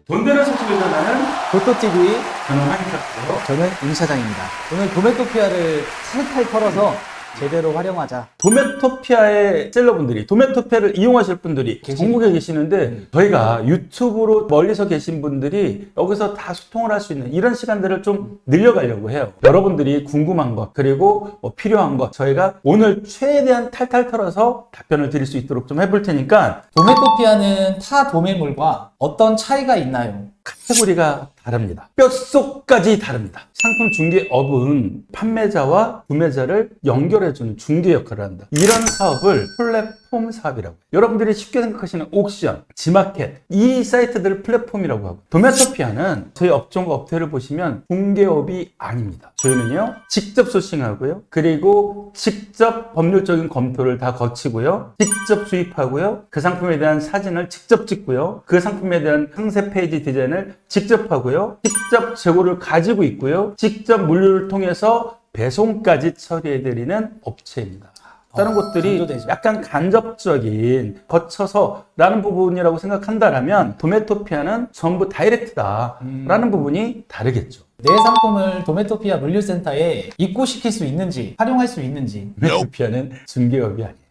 돈 되는 소식을 전하는 도토TV 저는 한익학고요. 저는 임 차장입니다. 오늘 도메토피아를 탈탈 털어서 제대로 활용하자. 도메토피아의 셀러분들이, 도메토피아를 이용하실 분들이 전국에 계시는데 저희가 유튜브로 멀리서 계신 분들이 여기서 다 소통을 할 수 있는 이런 시간들을 좀 늘려가려고 해요. 여러분들이 궁금한 것 그리고 뭐 필요한 것 저희가 오늘 최대한 탈탈 털어서 답변을 드릴 수 있도록 좀 해볼 테니까 도메토피아는 타 도매물과 어떤 차이가 있나요? 카테고리가 다릅니다. 뼛속까지 다릅니다. 상품 중개업은 판매자와 구매자를 연결해주는 중개 역할을 한다. 이런 사업을 플랫폼 사업이라고 해요. 여러분들이 쉽게 생각하시는 옥션, 지마켓 이 사이트들을 플랫폼이라고 하고 도메토피아는 저희 업종과 업태를 보시면 중개업이 아닙니다. 저희는요 직접 소싱하고요 그리고 직접 법률적인 검토를 다 거치고요 직접 수입하고요 그 상품에 대한 사진을 직접 찍고요 그 상품에 대한 상세 페이지 디자인을 직접 하고요 직접 재고를 가지고 있고요 직접 물류를 통해서 배송까지 처리해드리는 업체입니다. 다른 곳들이 강조되죠. 약간 간접적인 거쳐서라는 부분이라고 생각한다면 도메토피아는 전부 다이렉트다라는 부분이 다르겠죠. 내 상품을 도메토피아 물류센터에 입고시킬 수 있는지 활용할 수 있는지. 도메토피아는 중개업이 아니에요.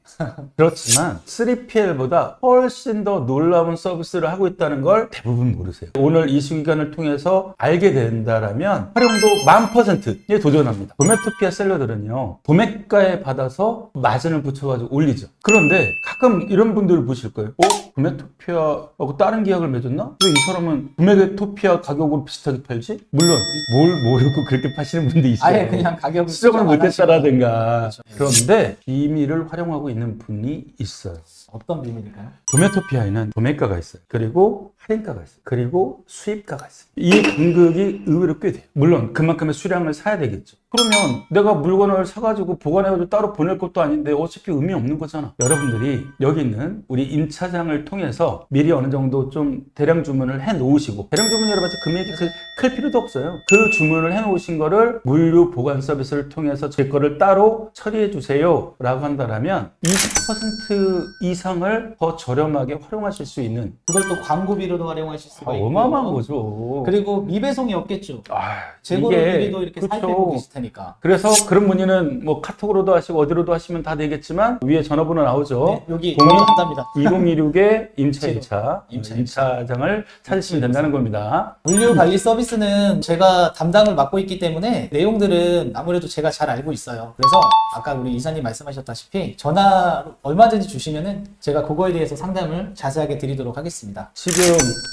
그렇지만 3PL보다 훨씬 더 놀라운 서비스를 하고 있다는 걸 대부분 모르세요. 오늘 이 시간을 통해서 알게 된다라면 활용도 1000%에 도전합니다. 도메토피아 셀러들은요 도매가에 받아서 마진을 붙여가지고 올리죠. 그런데 가끔 이런 분들을 보실 거예요. 도메토피아하고 다른 계약을 맺었나? 왜 이 사람은 도메토피아 가격으로 비슷하게 팔지? 물론 뭘 모르고 그렇게 파시는 분도 있어요. 아예 그냥 가격을 수정을 수정 안 못했다라든가. 하시고. 그런데 비밀을 활용하고 있는 분이 있어요. 어떤 비밀일까요? 도메토피아에는 도매가가 있어요. 그리고 할인가가 있어요. 그리고 수입가가 있어요. 이 간극이 의외로 꽤 돼요. 물론 그만큼의 수량을 사야 되겠죠. 그러면 내가 물건을 사가지고 보관해가지고 따로 보낼 것도 아닌데 어차피 의미 없는 거잖아. 여러분들이 여기 있는 우리 임 차장을 통해서 미리 어느 정도 좀 대량 주문을 해 놓으시고 대량 주문이라고 해서 금액이 클 필요도 없어요. 그 주문을 해 놓으신 거를 물류 보관 서비스를 통해서 제 거를 따로 처리해 주세요 라고 한다면 20% 이상을 더 저렴하게 활용하실 수 있는 그걸 또 광고비로도 활용하실 수가 있고. 어마어마한 거죠. 그리고 미배송이 없겠죠. 아, 재고를 미리도 이렇게 그쵸. 살펴보고 있을 테니까. 그래서 그런 문의는 뭐 카톡으로도 하시고 어디로도 하시면 다 되겠지만 위에 전화번호 나오죠. 네, 여기 02 한답니다. 2026의 임차 임차. 2차장을 찾으시면 된다는 겁니다. 물류 관리 서비스는 제가 담당을 맡고 있기 때문에 내용들은 아무래도 제가 잘 알고 있어요. 그래서 아까 우리 이사님 말씀하셨다시피 전화 얼마든지 주시면은 제가 그거에 대해서 상담을 자세하게 드리도록 하겠습니다. 지금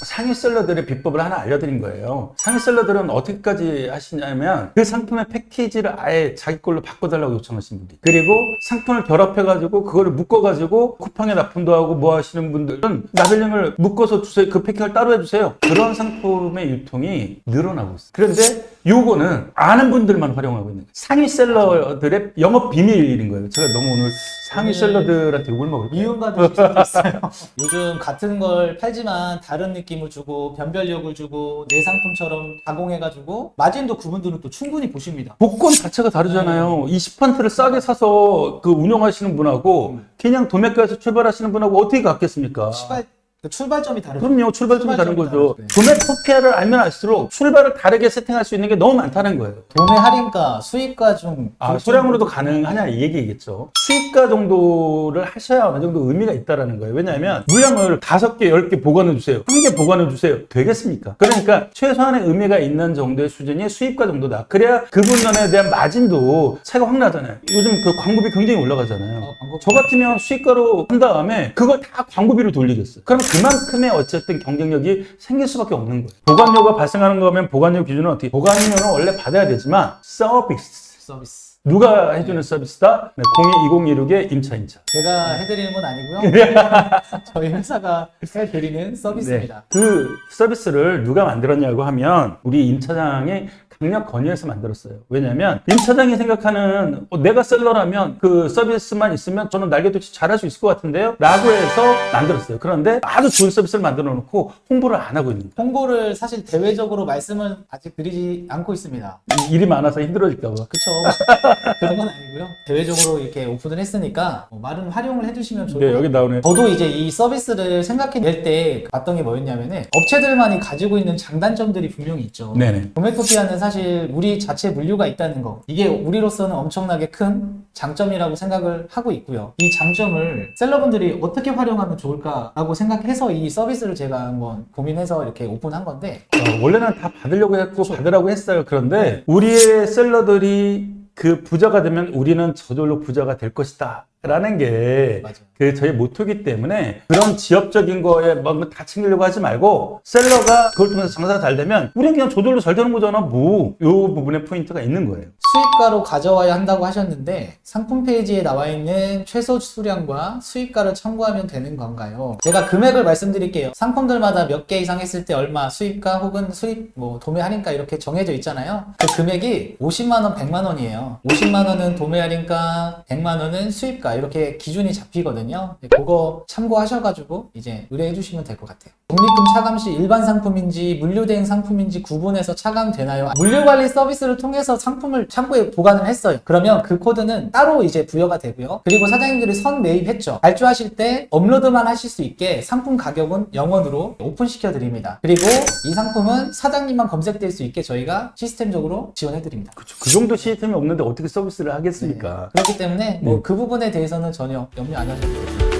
상위 셀러들의 비법을 하나 알려드린 거예요. 상위 셀러들은 어떻게까지 하시냐면 그 상품의 패키지를 아예 자기 걸로 바꿔달라고 요청하시는 분들, 그리고 상품을 결합해가지고 그거를 묶어가지고 쿠팡에 납품도 하고 뭐 하시는 분들은 라벨링을 묶어서 주세요. 그 패킹을 따로 해주세요. 그런 상품의 유통이 늘어나고 있어요. 그런데 요거는 아는 분들만 활용하고 있는 거예요. 상위 셀러들의 영업 비밀인 거예요. 제가 너무 오늘 상위 셀러들한테 욕을 먹을까요? 미움받으실 수도 있어요. 요즘 같은 걸 팔지만 다른 느낌을 주고 변별력을 주고 내 상품처럼 가공해가지고 마진도 그분들은 또 충분히 보십니다. 복권 자체가 다르잖아요. 20%를 싸게 사서 그 운영하시는 분하고 그냥 도매가에서 출발하시는 분하고 어떻게 같겠습니까? 출발점이 다르죠. 그럼요. 출발점이 다른 거죠. 다르죠. 도매토피아를 알면 알수록 출발을 다르게 세팅할 수 있는 게 너무 많다는 거예요. 도매 할인가, 수익가 중 소량으로도 가능하냐 이 얘기겠죠. 수익가 정도를 하셔야 어느 정도 의미가 있다는 거예요. 왜냐하면 물량을 5개, 10개 보관해 주세요. 1개 보관해 주세요. 되겠습니까? 그러니까 최소한의 의미가 있는 정도의 수준이 수익가 정도다. 그래야 그분에 대한 마진도 차이가 확 나잖아요. 요즘 그 광고비 굉장히 올라가잖아요. 저 같으면 수익가로 한 다음에 그걸 다 광고비로 돌리겠어요. 그럼 그만큼의 어쨌든 경쟁력이 생길 수밖에 없는 거예요. 보관료가 발생하는 거면 보관료 기준은 어떻게? 보관료는 원래 받아야 되지만 서비스. 누가 해주는 서비스다? 02-2026의 임차. 제가 해드리는 건 아니고요. 저희 회사가 해드리는 서비스입니다. 네. 그 서비스를 누가 만들었냐고 하면 우리 임 차장의 강력 건의해서 만들었어요. 왜냐면 임 차장이 생각하는 내가 셀러라면 그 서비스만 있으면 저는 날개도치 잘할 수 있을 것 같은데요? 라고 해서 만들었어요. 그런데 아주 좋은 서비스를 만들어 놓고 홍보를 안 하고 있는 거예요. 홍보를 사실 대외적으로 말씀은 아직 드리지 않고 있습니다. 일이 많아서 힘들어질까 봐. 그쵸. 그런 건 아니고요. 대외적으로 이렇게 오픈을 했으니까 말은 활용을 해주시면 좋을 것 네, 같아요. 여기 나오네. 저도 이제 이 서비스를 생각해낼 때 봤던 게 뭐였냐면은 업체들만이 가지고 있는 장단점들이 분명히 있죠. 네네. 도메토피아는 사실 우리 자체 물류가 있다는 거, 이게 우리로서는 엄청나게 큰 장점이라고 생각을 하고 있고요. 이 장점을 셀러분들이 어떻게 활용하면 좋을까라고 생각해서 이 서비스를 제가 한번 고민해서 이렇게 오픈한 건데, 원래는 다 받으려고 했고 받으라고 했어요. 그런데 네. 우리의 셀러들이 그 부자가 되면 우리는 저절로 부자가 될 것이다. 라는 게 맞아요. 그 저희 모토기 때문에 그런 지역적인 거에 뭐 다 챙기려고 하지 말고 셀러가 그걸 통해서 장사가 잘 되면 우리는 그냥 저절로 잘 되는 거잖아. 뭐 이 부분에 포인트가 있는 거예요. 수입가로 가져와야 한다고 하셨는데 상품 페이지에 나와 있는 최소 수량과 수입가를 참고하면 되는 건가요? 제가 금액을 말씀드릴게요. 상품들마다 몇 개 이상 했을 때 얼마 수입가 혹은 수입 뭐 도매 할인가 이렇게 정해져 있잖아요. 그 금액이 50만 원, 100만 원이에요. 50만 원은 도매 할인가, 100만 원은 수입가 이렇게 기준이 잡히거든요. 그거 참고하셔가지고 이제 의뢰해 주시면 될 것 같아요. 적립금 차감 시 일반 상품인지 물류대행 상품인지 구분해서 차감되나요? 물류관리 서비스를 통해서 상품을 창고에 보관을 했어요. 그러면 그 코드는 따로 이제 부여가 되고요. 그리고 사장님들이 선 매입했죠. 발주하실 때 업로드만 하실 수 있게 상품 가격은 0원으로 오픈시켜 드립니다. 그리고 이 상품은 사장님만 검색될 수 있게 저희가 시스템적으로 지원해 드립니다. 그쵸. 그 정도 시스템이 없는데 어떻게 서비스를 하겠습니까? 그렇기 때문에 뭐 그 부분에 대해서는 전혀 염려 안 하셔도 됩니다.